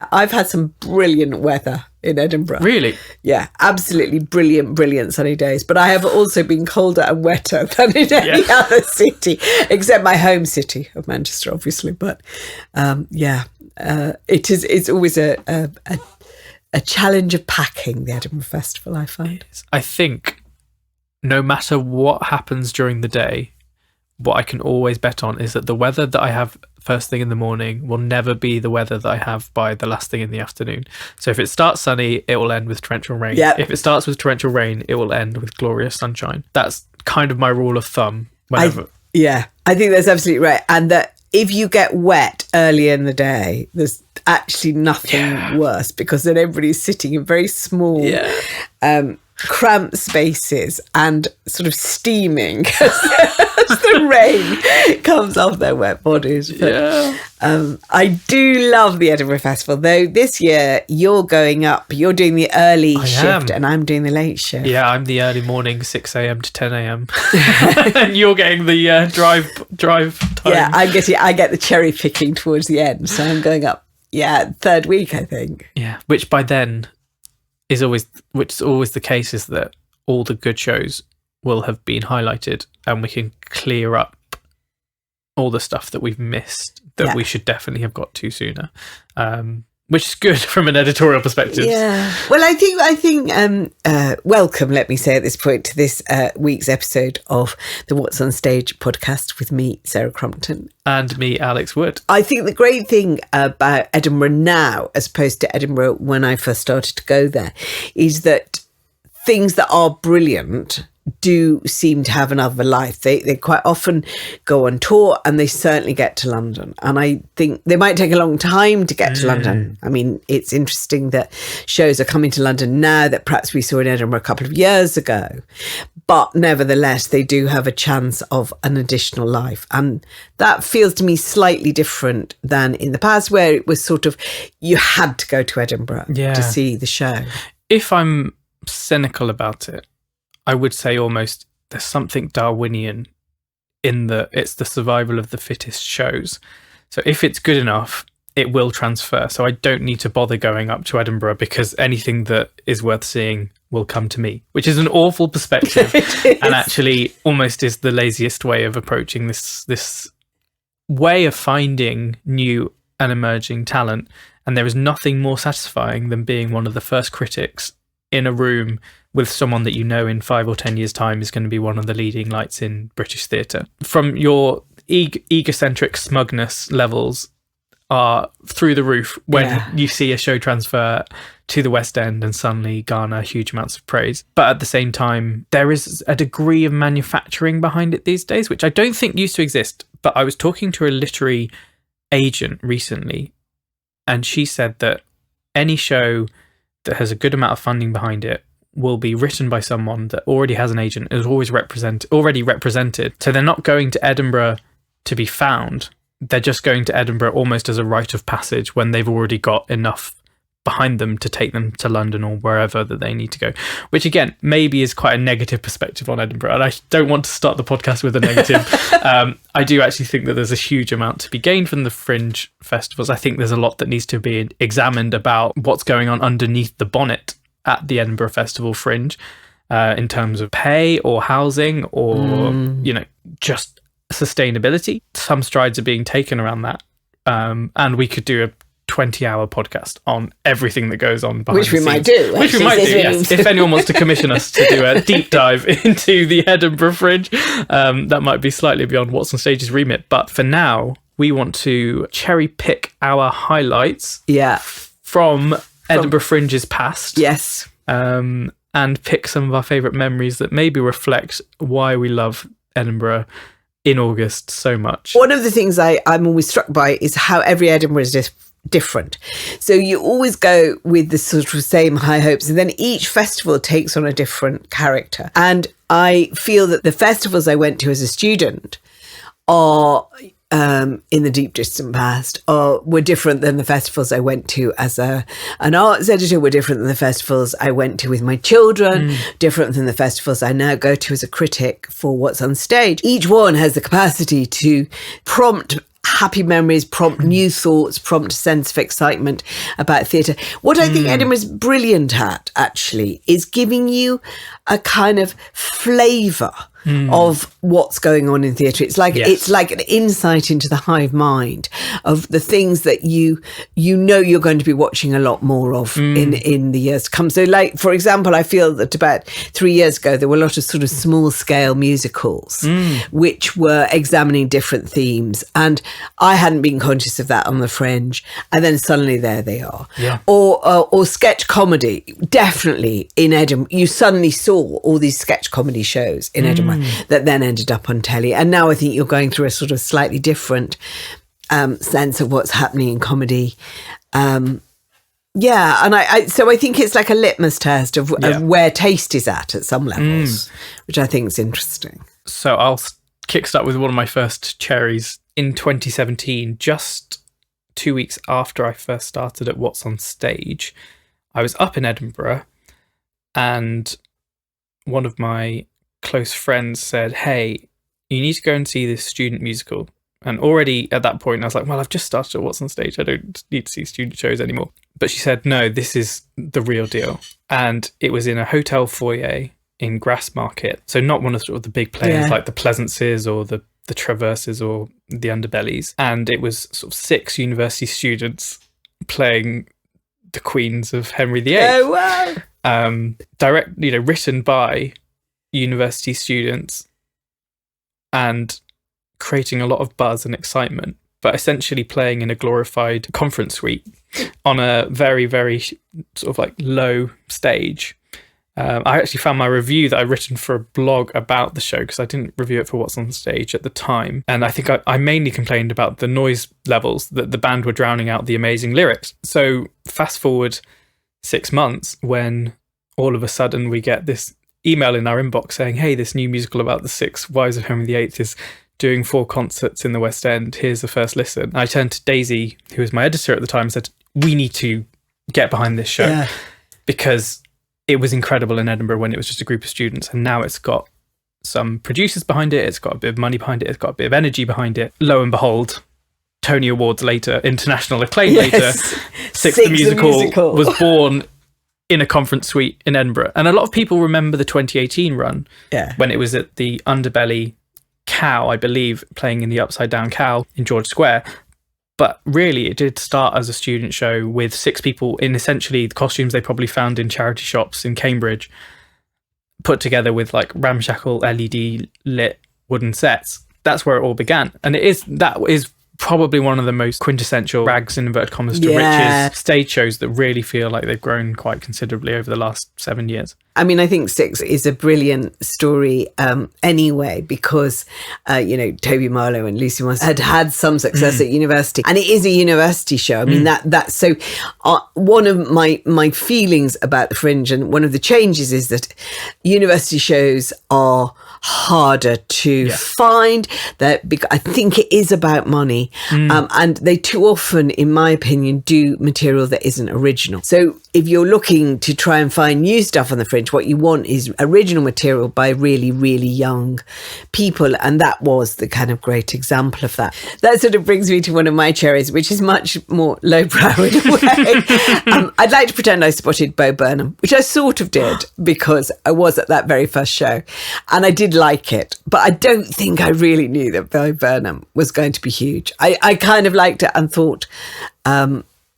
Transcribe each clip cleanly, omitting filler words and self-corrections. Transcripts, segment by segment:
I've had some brilliant weather in Edinburgh. Really? Yeah, absolutely brilliant sunny days. But I have also been colder and wetter than in any other city, except my home city of Manchester, obviously. But it's always a challenge of packing, the Edinburgh Festival, I find. I think no matter what happens during the day, what I can always bet on is that the weather that I have first thing in the morning will never be the weather that I have by the last thing in the afternoon. So if it starts sunny, it will end with torrential rain. Yep. If it starts with torrential rain, it will end with glorious sunshine. That's kind of my rule of thumb. I think that's absolutely right. And that if you get wet early in the day, there's actually nothing worse, because then everybody's sitting in very small cramped spaces and sort of steaming as the rain comes off their wet bodies. But, I do love the Edinburgh Festival, though this year you're going up, you're doing the early shift and I'm doing the late shift. Yeah, I'm the early morning 6 a.m. to 10 a.m. and you're getting the drive time. Yeah, I get the cherry picking towards the end, so I'm going up third week, I think. Yeah, which by then is always the case, is that all the good shows will have been highlighted and we can clear up all the stuff that we've missed that we should definitely have got to sooner, which is good from an editorial perspective. Yeah. Well, I think welcome, let me say at this point, to this week's episode of the What's on Stage podcast with me, Sarah Crompton. And me, Alex Wood. I think the great thing about Edinburgh now, as opposed to Edinburgh when I first started to go there, is that things that are brilliant do seem to have another life. They quite often go on tour, and they certainly get to London. And I think they might take a long time to get to London. I mean, it's interesting that shows are coming to London now that perhaps we saw in Edinburgh a couple of years ago. But nevertheless, they do have a chance of an additional life. And that feels to me slightly different than in the past, where it was sort of, you had to go to Edinburgh to see the show. If I'm cynical about it, I would say almost there's something Darwinian in that it's the survival of the fittest shows. So if it's good enough, it will transfer. So I don't need to bother going up to Edinburgh, because anything that is worth seeing will come to me, which is an awful perspective and actually almost is the laziest way of approaching this way of finding new and emerging talent. And there is nothing more satisfying than being one of the first critics in a room with someone that you know in 5 or 10 years' time is going to be one of the leading lights in British theatre. From your egocentric smugness levels are through the roof when you see a show transfer to the West End and suddenly garner huge amounts of praise. But at the same time, there is a degree of manufacturing behind it these days, which I don't think used to exist. But I was talking to a literary agent recently, and she said that any show that has a good amount of funding behind it will be written by someone that already has an agent, is always already represented. So they're not going to Edinburgh to be found. They're just going to Edinburgh almost as a rite of passage when they've already got enough behind them to take them to London or wherever that they need to go, which again maybe is quite a negative perspective on Edinburgh, and I don't want to start the podcast with a negative. I do actually think that there's a huge amount to be gained from the Fringe festivals. I think there's a lot that needs to be examined about what's going on underneath the bonnet at the Edinburgh Festival Fringe, in terms of pay or housing or just sustainability. Some strides are being taken around that, and we could do a 20-hour podcast on everything that goes on behind which we might do. Which we might do, yes. If anyone wants to commission us to do a deep dive into the Edinburgh Fringe, that might be slightly beyond What's on Stage's remit. But for now, we want to cherry pick our highlights from Edinburgh Fringe's past. Yes. And pick some of our favourite memories that maybe reflect why we love Edinburgh in August so much. One of the things I'm always struck by is how every Edinburgh is different. So you always go with the sort of same high hopes, and then each festival takes on a different character. And I feel that the festivals I went to as a student are in the deep distant past were different than the festivals I went to as an arts editor, were different than the festivals I went to with my children, different than the festivals I now go to as a critic for What's on Stage. Each one has the capacity to prompt happy memories, prompt new thoughts, prompt a sense of excitement about theatre. What I think Edinburgh's brilliant at, actually, is giving you a kind of flavour of what's going on in theatre. It's like it's like an insight into the hive mind of the things that you know you're going to be watching a lot more of in the years to come. So, like, for example, I feel that about 3 years ago there were a lot of sort of small scale musicals which were examining different themes, and I hadn't been conscious of that on the Fringe, and then suddenly there they are. Or sketch comedy, definitely in Edinburgh. You suddenly saw all these sketch comedy shows in Edinburgh that then ended up on telly, and now I think you're going through a sort of slightly different sense of what's happening in comedy. And so I think it's like a litmus test of where taste is at some levels, which I think is interesting. So I'll kickstart with one of my first cherries in 2017, just 2 weeks after I first started at WhatsOnStage. I was up in Edinburgh, and one of my close friends said, "Hey, you need to go and see this student musical." And already at that point I was like, well, I've just started at WhatsOnStage, I don't need to see student shows anymore. But she said, no, this is the real deal. And it was in a hotel foyer in Grassmarket, so not one of sort of the big players like the Pleasances or the Traverses or the Underbellies. And it was sort of 6 university students playing the Queens of Henry VIII. Oh wow! Written by university students and creating a lot of buzz and excitement, but essentially playing in a glorified conference suite on a very, very sort of like low stage. I actually found my review that I'd written for a blog about the show, because I didn't review it for WhatsOnStage at the time. And I think I mainly complained about the noise levels, that the band were drowning out the amazing lyrics. So fast forward 6 months, when all of a sudden we get this email in our inbox saying, hey, this new musical about the 6 wives of Henry VIII is doing 4 concerts in the West End. Here's the first listen. And I turned to Daisy, who was my editor at the time, and said, we need to get behind this show, because it was incredible in Edinburgh when it was just a group of students, and now it's got some producers behind it, it's got a bit of money behind it, it's got a bit of energy behind it. Lo and behold, Tony Awards later, international acclaim later, Six the musical was born in a conference suite in Edinburgh. And a lot of people remember the 2018 run, when it was at the Underbelly Cow, I believe, playing in the Upside Down Cow in George Square. But really, it did start as a student show with 6 people in essentially the costumes they probably found in charity shops in Cambridge, put together with like ramshackle LED lit wooden sets. That's where it all began. And that is probably one of the most quintessential rags in inverted commas to riches stage shows that really feel like they've grown quite considerably over the last 7 years. I mean, I think 6 is a brilliant story anyway, because, Toby Marlowe and Lucy Moss had some success at university, and it is a university show. I mean, that's so one of my feelings about the Fringe, and one of the changes, is that university shows are harder to find. That I think it is about money, and they too often, in my opinion, do material that isn't original. So if you're looking to try and find new stuff on the Fringe, what you want is original material by really, really young people, and that was the kind of great example of that. That sort of brings me to one of my cherries, which is much more lowbrow in a way. I'd like to pretend I spotted Bo Burnham, which I sort of did, because I was at that very first show, and I did like it, but I don't think I really knew that Bo Burnham was going to be huge. I kind of liked it and thought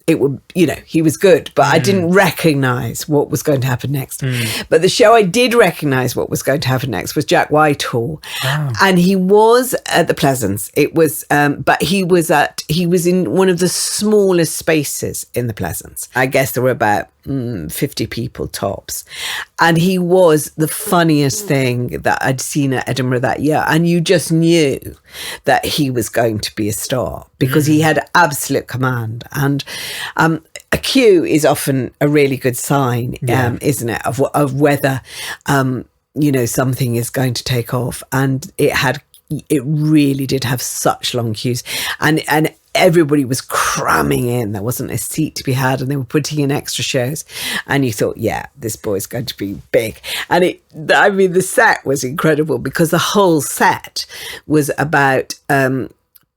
it would, he was good, but I didn't recognise what was going to happen next. But the show I did recognise what was going to happen next was Jack Whitehall. Wow. And he was at the Pleasance. It was, but he was in one of the smallest spaces in the Pleasance. I guess there were about 50 people tops, and he was the funniest thing that I'd seen at Edinburgh that year, and you just knew that he was going to be a star, because he had absolute command. And a cue is often a really good sign, isn't it, of whether something is going to take off. And it really did have such long queues, and everybody was cramming in. There wasn't a seat to be had, and they were putting in extra shows, and you thought, this boy's going to be big. And the set was incredible, because the whole set was about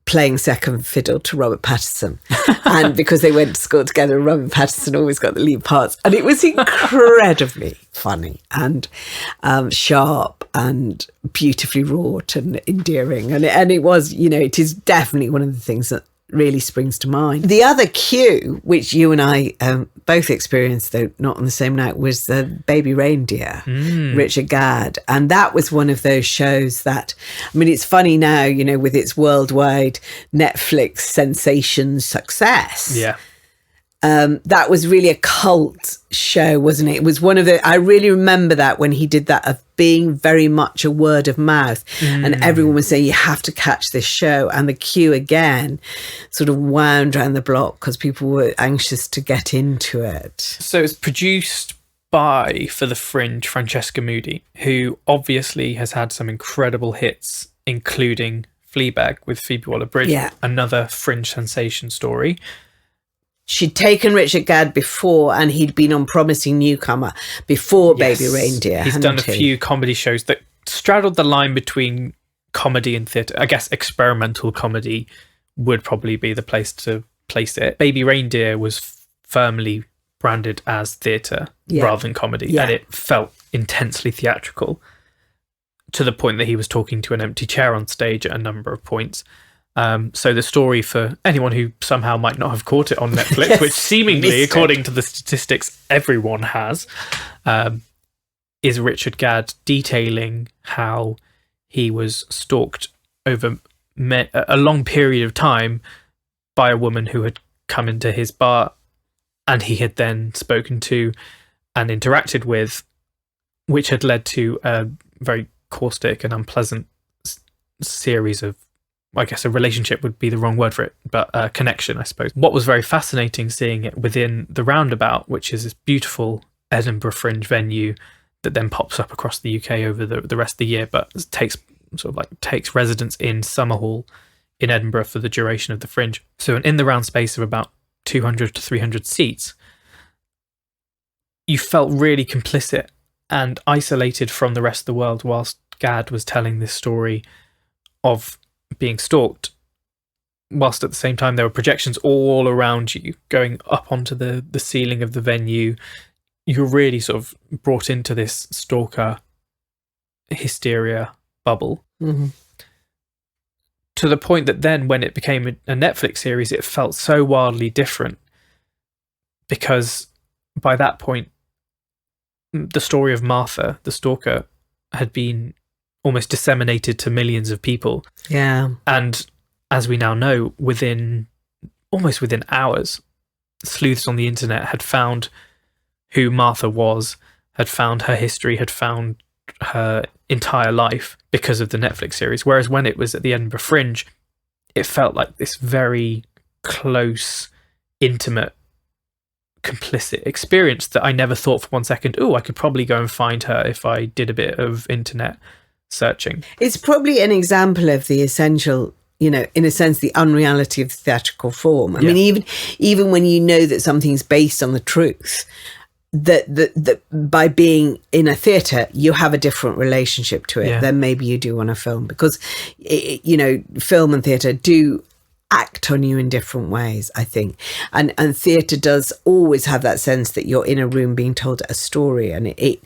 playing second fiddle to Robert Pattinson. And because they went to school together, Robert Pattinson always got the lead parts. And it was incredibly funny and sharp and beautifully wrought and endearing. And it was, it is definitely one of the things that really springs to mind. The other cue, which you and I both experienced, though not on the same night, was the Baby Reindeer, Richard Gadd. And that was one of those shows that, it's funny now, with its worldwide Netflix sensation success. Yeah. That was really a cult show, wasn't it? It was one of the, I really remember that when he did that, of being very much a word of mouth, and everyone was saying, you have to catch this show. And the queue again sort of wound around the block because people were anxious to get into it. So it's produced by, for the Fringe, Francesca Moody, who obviously has had some incredible hits, including Fleabag with Phoebe Waller-Bridge, another Fringe sensation story. She'd taken Richard Gadd before, and he'd been on Promising Newcomer before Baby Reindeer. He's done a few comedy shows that straddled the line between comedy and theatre. I guess experimental comedy would probably be the place to place it. Baby Reindeer was firmly branded as theatre rather than comedy, and it felt intensely theatrical, to the point that he was talking to an empty chair on stage at a number of points. So the story, for anyone who somehow might not have caught it on Netflix, which seemingly, according to the statistics, everyone has, is Richard Gadd detailing how he was stalked over a long period of time by a woman who had come into his bar, and he had then spoken to and interacted with, which had led to a very caustic and unpleasant series of, I guess a relationship would be the wrong word for it, but a connection, I suppose. What was very fascinating seeing it within the Roundabout, which is this beautiful Edinburgh Fringe venue that then pops up across the UK over the rest of the year, but takes residence in Summerhall in Edinburgh for the duration of the Fringe. So in the round space of about 200 to 300 seats, you felt really complicit and isolated from the rest of the world whilst Gadd was telling this story of being stalked, whilst at the same time there were projections all around you going up onto the ceiling of the venue. You're really sort of brought into this stalker hysteria bubble, to the point that then when it became a Netflix series, it felt so wildly different, because by that point the story of Martha, the stalker, had been almost disseminated to millions of people. Yeah. And as we now know, almost within hours, sleuths on the internet had found who Martha was, had found her history, had found her entire life because of the Netflix series. Whereas when it was at the Edinburgh Fringe, it felt like this very close, intimate, complicit experience that I never thought for one second, I could probably go and find her if I did a bit of internet searching. It's probably an example of the essential, in a sense, the unreality of the theatrical form. I mean, even when you know that something's based on the truth, that by being in a theatre, you have a different relationship to it than maybe you do on a film, because film and theatre do act on you in different ways, I think, and theatre does always have that sense that you're in a room being told a story, and it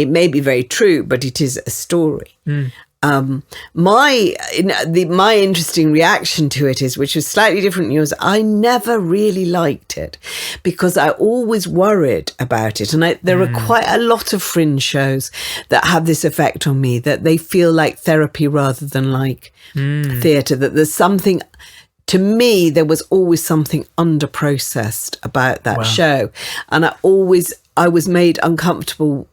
may be very true, but it is a story. My interesting reaction to it is, which was slightly different than yours, I never really liked it because I always worried about it, and there are quite a lot of Fringe shows that have this effect on me, that they feel like therapy rather than like theatre, that there's something. To me, there was always something under-processed about that show. And I was made uncomfortable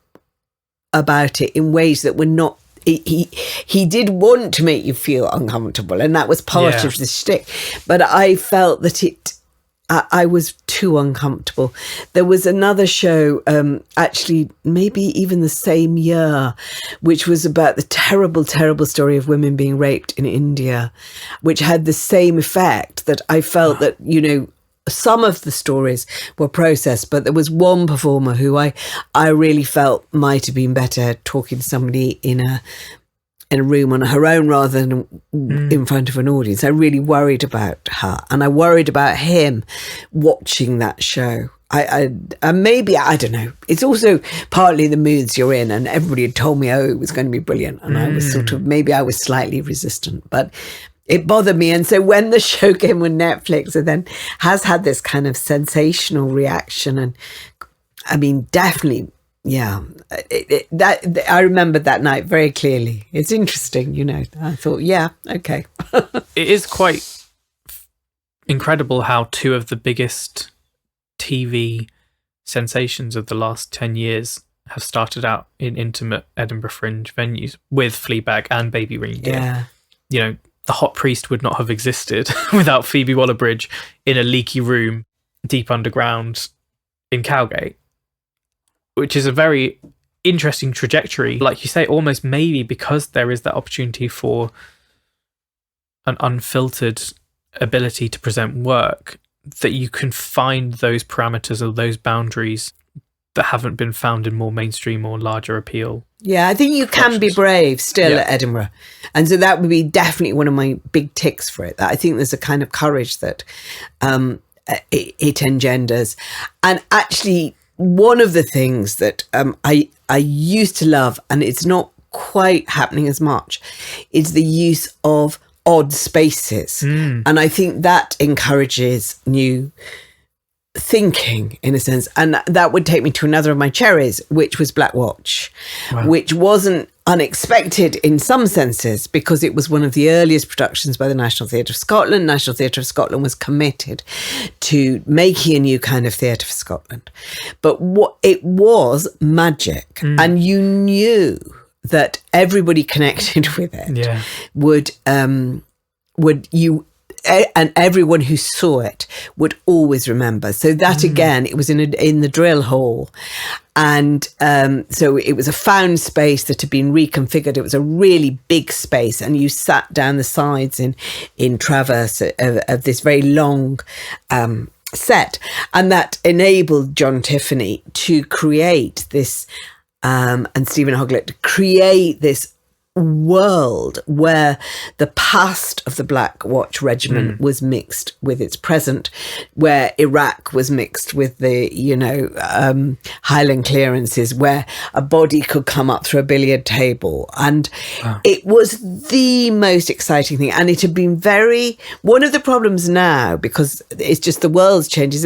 about it in ways that were not... He did want to make you feel uncomfortable, and that was part of the shtick. But I felt that I was too uncomfortable. There was another show, actually, maybe even the same year, which was about the terrible, terrible story of women being raped in India, which had the same effect, that I felt that, some of the stories were processed, but there was one performer who I really felt might have been better talking to somebody in in a room on her own rather than in front of an audience. I really worried about her, and I worried about him watching that show. Maybe, I don't know. It's also partly the moods you're in, and everybody had told me, it was going to be brilliant. And I was maybe I was slightly resistant, but it bothered me. And so when the show came on Netflix, it then has had this kind of sensational reaction. And I mean, definitely, yeah, I remember that night very clearly. It's interesting, I thought, yeah, okay. It is quite incredible how two of the biggest TV sensations of the last 10 years have started out in intimate Edinburgh Fringe venues with Fleabag and Baby Reindeer. Yeah. The Hot Priest would not have existed without Phoebe Waller-Bridge in a leaky room deep underground in Cowgate, which is a very interesting trajectory. Like you say, almost maybe because there is that opportunity for an unfiltered ability to present work, that you can find those parameters or those boundaries that haven't been found in more mainstream or larger appeal. Yeah, I think you can be brave still at Edinburgh. And so that would be definitely one of my big ticks for it. That I think there's a kind of courage that it engenders. And actually, one of the things that I used to love, and it's not quite happening as much, is the use of odd spaces. And I think that encourages new thinking in a sense, and that would take me to another of my cherries, which was Black Watch. Wow. Which wasn't unexpected in some senses, because it was one of the earliest productions by the National Theatre of Scotland. National Theatre of Scotland was committed to making a new kind of theatre for Scotland, but what it was magic, and you knew that everybody connected with it and everyone who saw it would always remember. So that again, it was in the drill hall, and so it was a found space that had been reconfigured. It was a really big space, and you sat down the sides in traverse of this very long set, and that enabled John Tiffany to create this and Stephen Hoglett to create this world where the past of the Black Watch Regiment was mixed with its present, where Iraq was mixed with the Highland clearances, where a body could come up through a billiard table, and it was the most exciting thing. And it had been one of the problems now, because it's just the world's changes,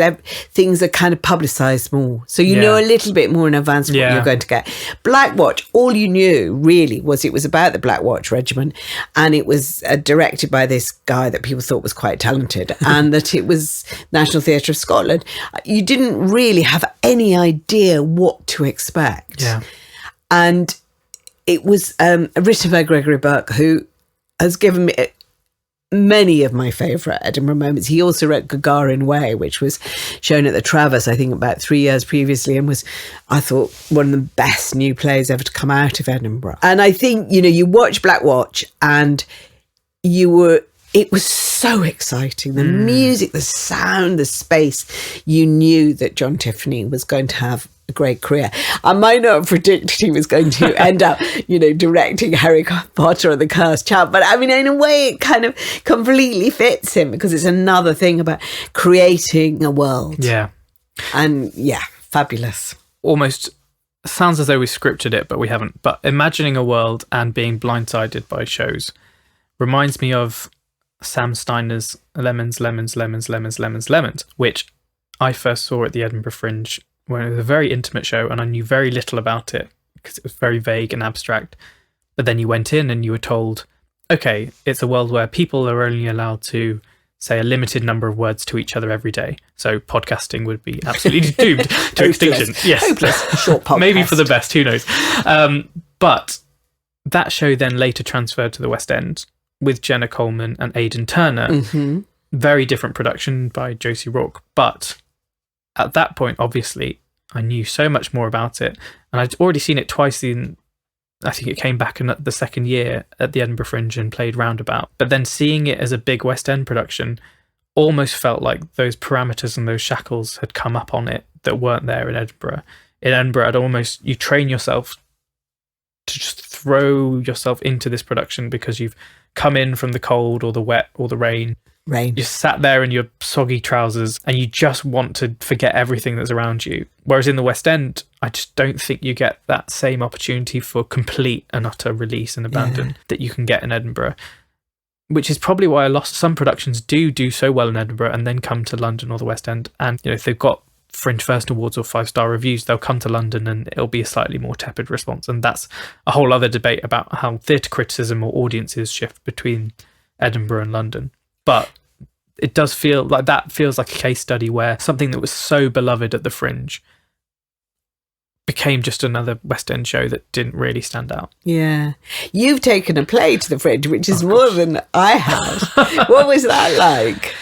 things are kind of publicised more, so you know a little bit more in advance what you're going to get. Black Watch, all you knew really was it was about the Black Watch Regiment, and it was directed by this guy that people thought was quite talented, and that it was National Theatre of Scotland. You didn't really have any idea what to expect. And it was written by Gregory Burke, who has given me many of my favourite Edinburgh moments. He also wrote Gagarin Way, which was shown at the Traverse, I think, about 3 years previously, and was, I thought, one of the best new plays ever to come out of Edinburgh. And I think, you watch Black Watch, and it was so exciting. The music, the sound, the space. You knew that John Tiffany was going to have a great career. I might not have predicted he was going to end up, directing Harry Potter and the Cursed Child, but I mean, in a way, it kind of completely fits him, because it's another thing about creating a world. And fabulous. Almost sounds as though we scripted it, but we haven't. But imagining a world and being blindsided by shows reminds me of Sam Steiner's Lemons, Lemons, Lemons, Lemons, Lemons, Lemons, which I first saw at the Edinburgh Fringe when it was a very intimate show, and I knew very little about it because it was very vague and abstract. But then you went in and you were told, okay, it's a world where people are only allowed to say a limited number of words to each other every day. So podcasting would be absolutely doomed to extinction. Yes. Hopeless. Short podcast. Maybe for the best, who knows? But that show then later transferred to the West End with Jenna Coleman and Aidan Turner. Very different production by Josie Rourke. But at that point, obviously, I knew so much more about it. And I'd already seen it twice I think it came back in the second year at the Edinburgh Fringe and played Roundabout. But then seeing it as a big West End production almost felt like those parameters and those shackles had come up on it that weren't there in Edinburgh. In Edinburgh, you train yourself to just throw yourself into this production because you've come in from the cold or the wet or the rain. You sat there in your soggy trousers and you just want to forget everything that's around you. Whereas in the West End, I just don't think you get that same opportunity for complete and utter release and abandon that you can get in Edinburgh, which is probably why some productions do so well in Edinburgh and then come to London or the West End. And if they've got Fringe First Awards or 5-star reviews, they'll come to London and it'll be a slightly more tepid response. And that's a whole other debate about how theatre criticism or audiences shift between Edinburgh and London. But it does feel like that feels like a case study where something that was so beloved at the Fringe became just another West End show that didn't really stand out. Yeah. You've taken a play to the Fringe, which is more than I have. What was that like?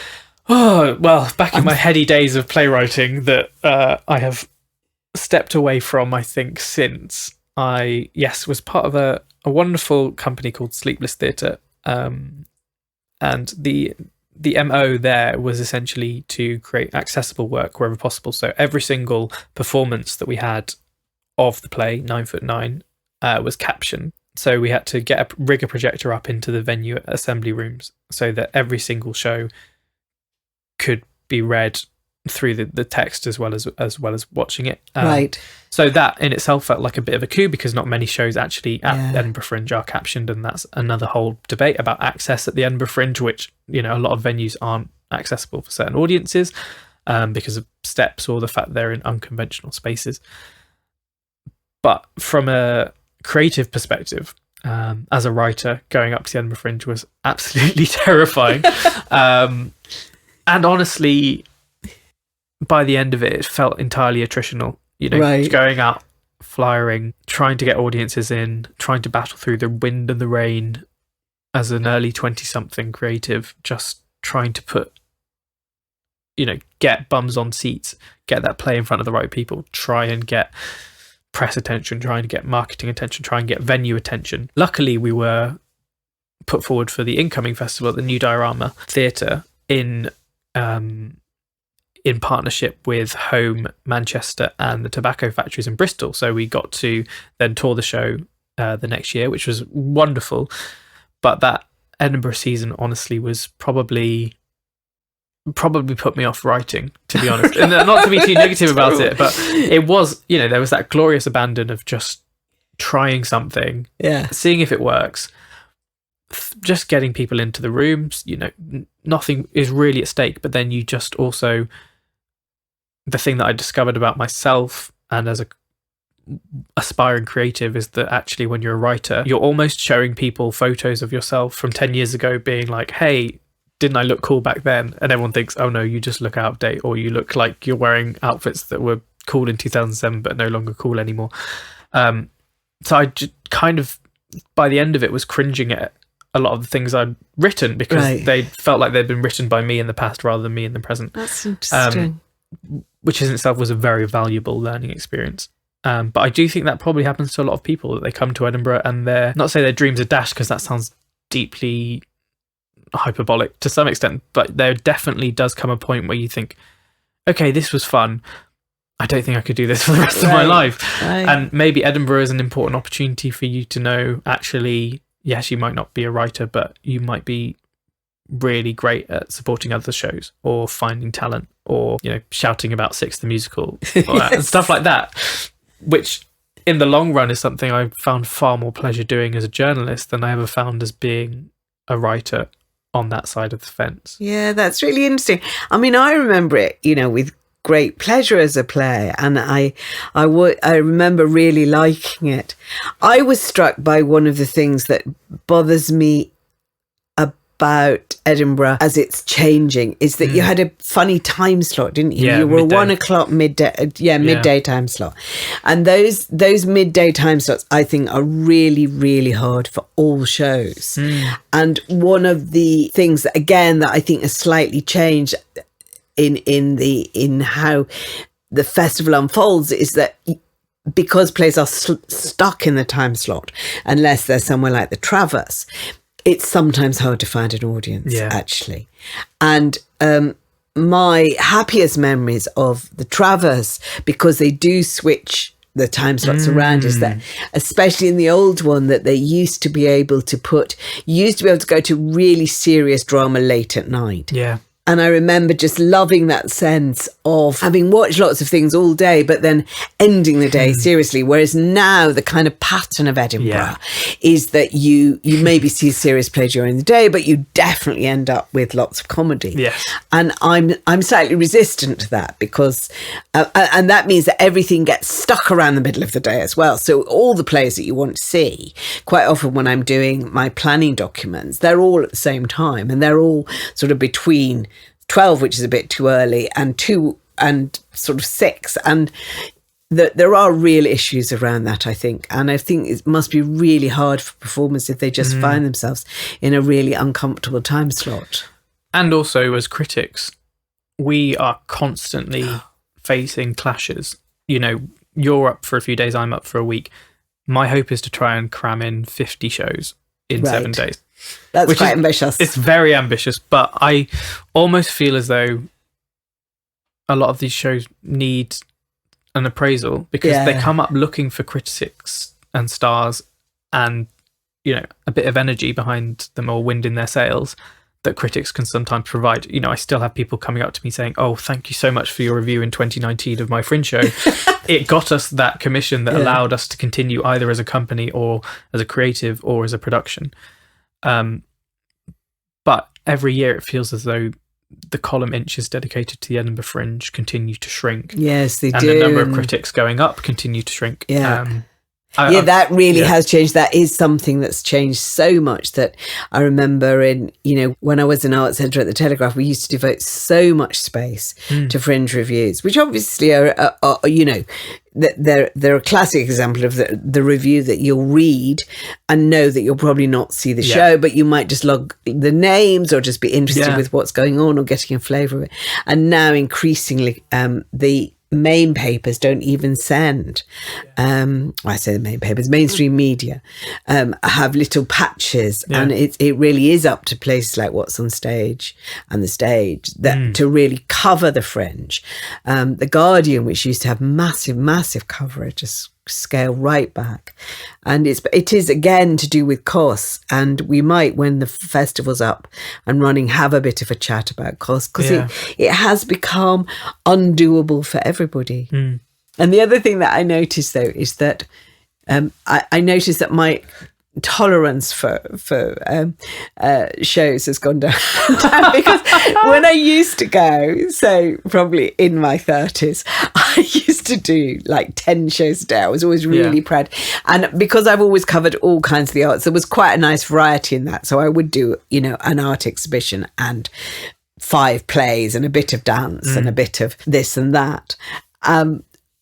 Oh, well, back in my heady days of playwriting that I have stepped away from, I think, since I, was part of a wonderful company called Sleepless Theatre. And the MO there was essentially to create accessible work wherever possible. So every single performance that we had of the play, 9'9", was captioned. So we had to rig a projector up into the venue assembly rooms so that every single show could be read through the text as well as watching it. Right. So that in itself felt like a bit of a coup because not many shows actually at Edinburgh Fringe are captioned, and that's another whole debate about access at the Edinburgh Fringe, which a lot of venues aren't accessible for certain audiences because of steps or the fact they're in unconventional spaces. But from a creative perspective, as a writer, going up to the Edinburgh Fringe was absolutely terrifying. And honestly, by the end of it, it felt entirely attritional. Going out, flyering, trying to get audiences in, trying to battle through the wind and the rain as an early 20-something creative, just trying to put, get bums on seats, get that play in front of the right people, try and get press attention, trying to get marketing attention, try and get venue attention. Luckily, we were put forward for the incoming festival at the New Diorama Theatre in partnership with Home Manchester and the Tobacco Factories in Bristol. So we got to then tour the show the next year, which was wonderful. But that Edinburgh season, honestly, was probably put me off writing, to be honest. And not to be too negative about it, but it was, there was that glorious abandon of just trying something, seeing if it works, just getting people into the rooms. Nothing is really at stake, but then you just also, the thing that I discovered about myself and as a aspiring creative is that actually when you're a writer, you're almost showing people photos of yourself from 10 years ago being like, hey, didn't I look cool back then? And everyone thinks, oh no, you just look out of date, or you look like you're wearing outfits that were cool in 2007 but no longer cool anymore. So I just kind of, by the end of it, was cringing at a lot of the things I'd written because they felt like they'd been written by me in the past rather than me in the present. That's interesting. Which in itself was a very valuable learning experience. But I do think that probably happens to a lot of people, that they come to Edinburgh and they're, not say their dreams are dashed because that sounds deeply hyperbolic to some extent, but there definitely does come a point where you think, okay, this was fun. I don't think I could do this for the rest of my life. And maybe Edinburgh is an important opportunity for you to know, actually, yes, you might not be a writer, but you might be really great at supporting other shows or finding talent or, shouting about Six the Musical and stuff like that, which in the long run is something I found far more pleasure doing as a journalist than I ever found as being a writer on that side of the fence. Yeah, that's really interesting. I mean, I remember it, with great pleasure as a play, and I remember really liking it. I was struck by one of the things that bothers me about Edinburgh as it's changing is that you had a funny time slot, didn't you? You were midday. 1 o'clock midday time slot, and those midday time slots I think are really, really hard for all shows. And one of the things that I think has slightly changed in how the festival unfolds is that because plays are stuck in the time slot, unless there's somewhere like the Traverse, it's sometimes hard to find an audience, actually. And my happiest memories of the Traverse, because they do switch the time slots around, is that especially in the old one, that they used to be able to go to really serious drama late at night. Yeah. And I remember just loving that sense of having watched lots of things all day, but then ending the day seriously. Whereas now the kind of pattern of Edinburgh is that you maybe see a serious play during the day, but you definitely end up with lots of comedy. Yes. And I'm slightly resistant to that because, and that means that everything gets stuck around the middle of the day as well. So all the plays that you want to see, quite often when I'm doing my planning documents, they're all at the same time, and they're all sort of between 12, which is a bit too early, and 2 and sort of 6. And there are real issues around that, I think. And I think it must be really hard for performers if they just find themselves in a really uncomfortable time slot. And also, as critics, we are constantly facing clashes. You know, you're up for a few days, I'm up for a week. My hope is to try and cram in 50 shows in 7 days. That's quite ambitious. It's very ambitious, but I almost feel as though a lot of these shows need an appraisal because they come up looking for critics and stars and, you know, a bit of energy behind them or wind in their sails that critics can sometimes provide. You know, I still have people coming up to me saying, "Oh, thank you so much for your review in 2019 of my Fringe show. It got us that commission that allowed us to continue either as a company or as a creative or as a production." But every year it feels as though the column inches dedicated to the Edinburgh Fringe continue to shrink. Yes, they and do. And the number of critics going up continue to shrink. Yeah. That really has changed. That is something that's changed so much that I remember when I was an arts centre at the Telegraph, we used to devote so much space to Fringe reviews, which obviously are they're a classic example of the review that you'll read and know that you'll probably not see the show, but you might just log the names or just be interested with what's going on or getting a flavour of it. And now increasingly the main papers don't even send. I say the main papers, mainstream media have little patches, and it really is up to places like WhatsOnStage and The Stage that to really cover the Fringe. The Guardian, which used to have massive coverage, just scale right back, and it is again to do with costs. And we might, when the festival's up and running, have a bit of a chat about costs, because it has become undoable for everybody. And the other thing that I noticed though is that I noticed that my tolerance for shows has gone down because when I used to go, so probably in my 30s, I used to do like 10 shows a day. I was always really proud, and because I've always covered all kinds of the arts, there was quite a nice variety in that. So I would do, an art exhibition and 5 plays and a bit of dance and a bit of this and that.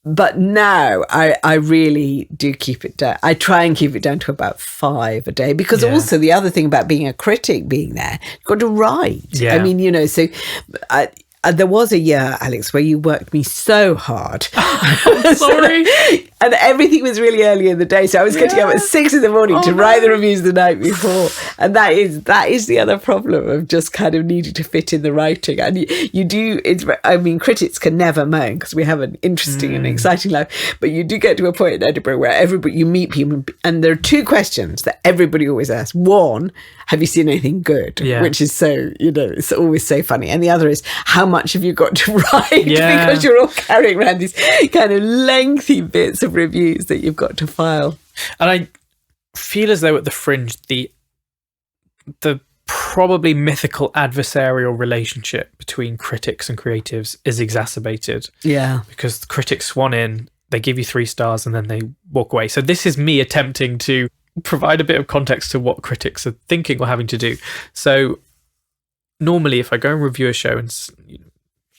But now I really do keep it down. I try and keep it down to about 5 a day, because also the other thing about being a critic, being there, you've got to write. Yeah. I mean, so there was a year, Alex, where you worked me so hard. Sorry. And everything was really early in the day. So I was getting up at 6 a.m. to write the reviews the night before. And that is the other problem of just kind of needing to fit in the writing. And you do, critics can never moan because we have an interesting and exciting life. But you do get to a point in Edinburgh where you meet people, and there are 2 questions that everybody always asks. One, have you seen anything good? Yeah. Which is so, it's always so funny. And the other is, how much have you got to write? Because you're all carrying around these kind of lengthy bits of reviews that you've got to file. And I feel as though at the Fringe, the probably mythical adversarial relationship between critics and creatives is exacerbated. Yeah. Because the critics swan in, they give you 3 stars, and then they walk away. So this is me attempting to provide a bit of context to what critics are thinking or having to do. So normally if I go and review a show, and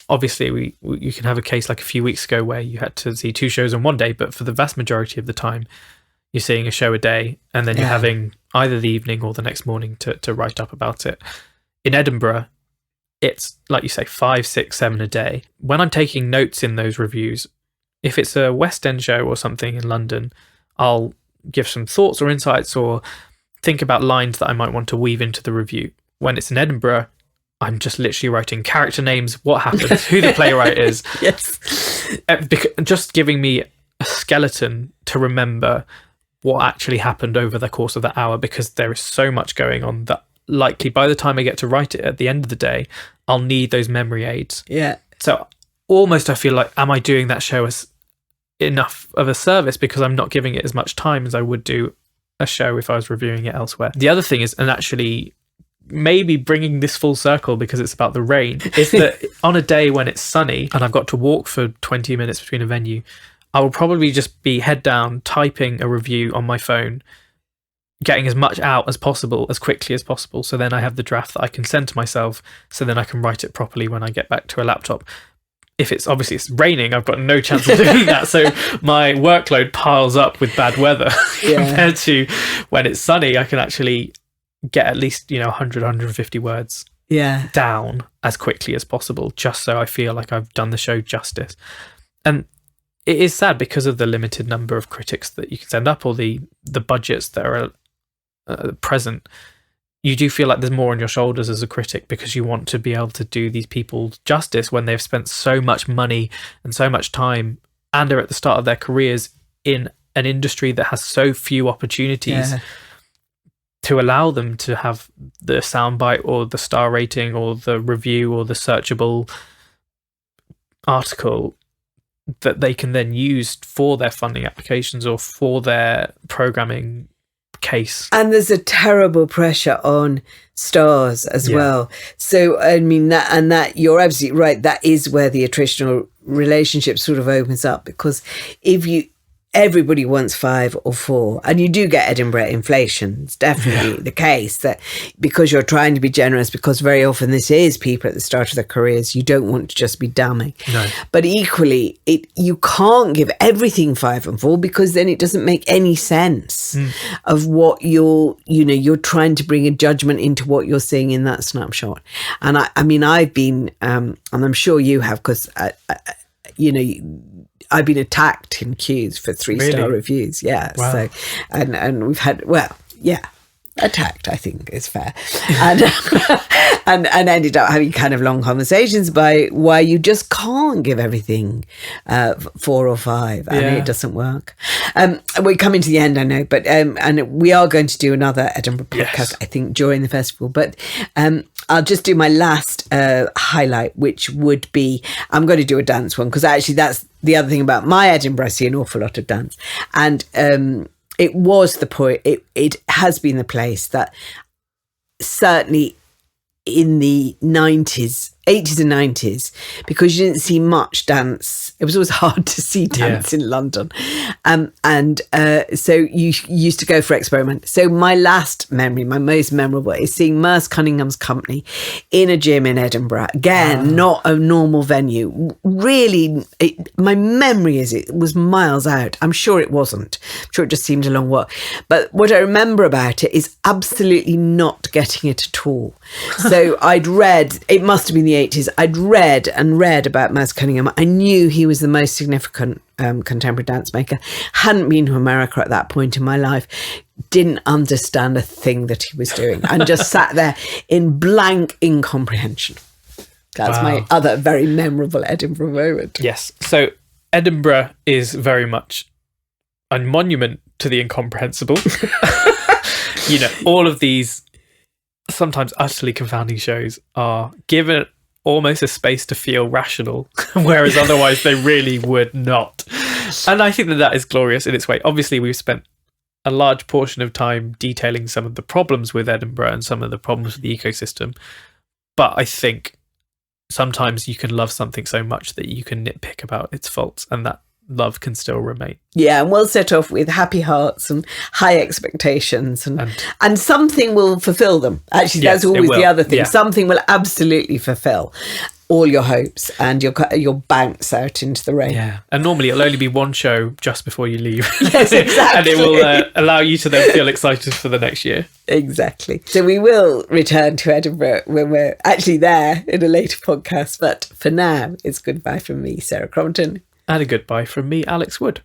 obviously you can have a case like a few weeks ago where you had to see 2 shows in one day, but for the vast majority of the time you're seeing a show a day, and then you're having either the evening or the next morning to write up about it. In Edinburgh, it's like you say, 5, 6, 7 a day. When I'm taking notes in those reviews, if it's a West End show or something in London, I'll give some thoughts or insights or think about lines that I might want to weave into the review. When it's in Edinburgh, I'm just literally writing character names, what happens, who the playwright is. Yes. Just giving me a skeleton to remember what actually happened over the course of that hour, because there is so much going on that likely by the time I get to write it at the end of the day, I'll need those memory aids. Yeah. So almost I feel like, am I doing that show as enough of a service because I'm not giving it as much time as I would do a show if I was reviewing it elsewhere? The other thing is, and actually maybe bringing this full circle because it's about the rain, is that on a day when it's sunny and I've got to walk for 20 minutes between a venue, I will probably just be head down typing a review on my phone, getting as much out as possible as quickly as possible, so then I have the draft that I can send to myself, so then I can write it properly when I get back to a laptop. If it's raining, I've got no chance of doing that, so my workload piles up with bad weather. Compared to when it's sunny, I can actually get at least 100, 150 words down as quickly as possible, just so I feel like I've done the show justice. And it is sad because of the limited number of critics that you can send up, or the budgets that are present. You do feel like there's more on your shoulders as a critic, because you want to be able to do these people justice when they've spent so much money and so much time and are at the start of their careers in an industry that has so few opportunities to allow them to have the soundbite or the star rating or the review or the searchable article that they can then use for their funding applications or for their programming case. And there's a terrible pressure on stars as well. So I mean, that you're absolutely right, that is where the attritional relationship sort of opens up, because everybody wants 5 or 4, and you do get Edinburgh inflation. It's definitely the case, that because you're trying to be generous, because very often this is people at the start of their careers, you don't want to just be damning. No. But equally, you can't give everything 5 and 4, because then it doesn't make any sense of what you're trying to bring a judgment into what you're seeing in that snapshot. And I mean, I've been, and I'm sure you have, because I've been attacked in queues for 3-star reviews. Yeah. Wow. So, and we've had, attacked, I think is fair. And ended up having kind of long conversations by why you just can't give everything 4 or 5, and it doesn't work. We're coming to the end, I know, but and we are going to do another Edinburgh podcast, I think, during the festival. But I'll just do my last highlight, which would be, I'm going to do a dance one, because actually that's the other thing about my Edinburgh. I see an awful lot of dance, and it was the point. It has been the place that certainly in the 80s and 90s, because you didn't see much dance. It was always hard to see dance in London. So you used to go for experiment. So my last memory, my most memorable, is seeing Merce Cunningham's company in a gym in Edinburgh. Again, not a normal venue. Really, my memory is it was miles out. I'm sure it wasn't. I'm sure it just seemed a long walk. But what I remember about it is absolutely not getting it at all. So I'd read, it must have been the 80s, I'd read about Merce Cunningham. I knew he was the most significant contemporary dance maker. Hadn't been to America at that point in my life. Didn't understand a thing that he was doing, and just sat there in blank incomprehension. That's my other very memorable Edinburgh moment. Yes. So Edinburgh is very much a monument to the incomprehensible. All of these sometimes utterly confounding shows are given almost a space to feel rational, whereas otherwise they really would not. And I think that is glorious in its way. Obviously, we've spent a large portion of time detailing some of the problems with Edinburgh and some of the problems with the ecosystem. But I think sometimes you can love something so much that you can nitpick about its faults, and that love can still remain. Yeah, and we'll set off with happy hearts and high expectations, and something will fulfill them. Actually, that's always the other thing. Yeah. Something will absolutely fulfill all your hopes, and you'll bounce out into the rain. Yeah, and normally it'll only be one show just before you leave. Yes, exactly. And it will allow you to then feel excited for the next year. Exactly. So we will return to Edinburgh when we're actually there in a later podcast. But for now, it's goodbye from me, Sarah Crompton. And a goodbye from me, Alex Wood.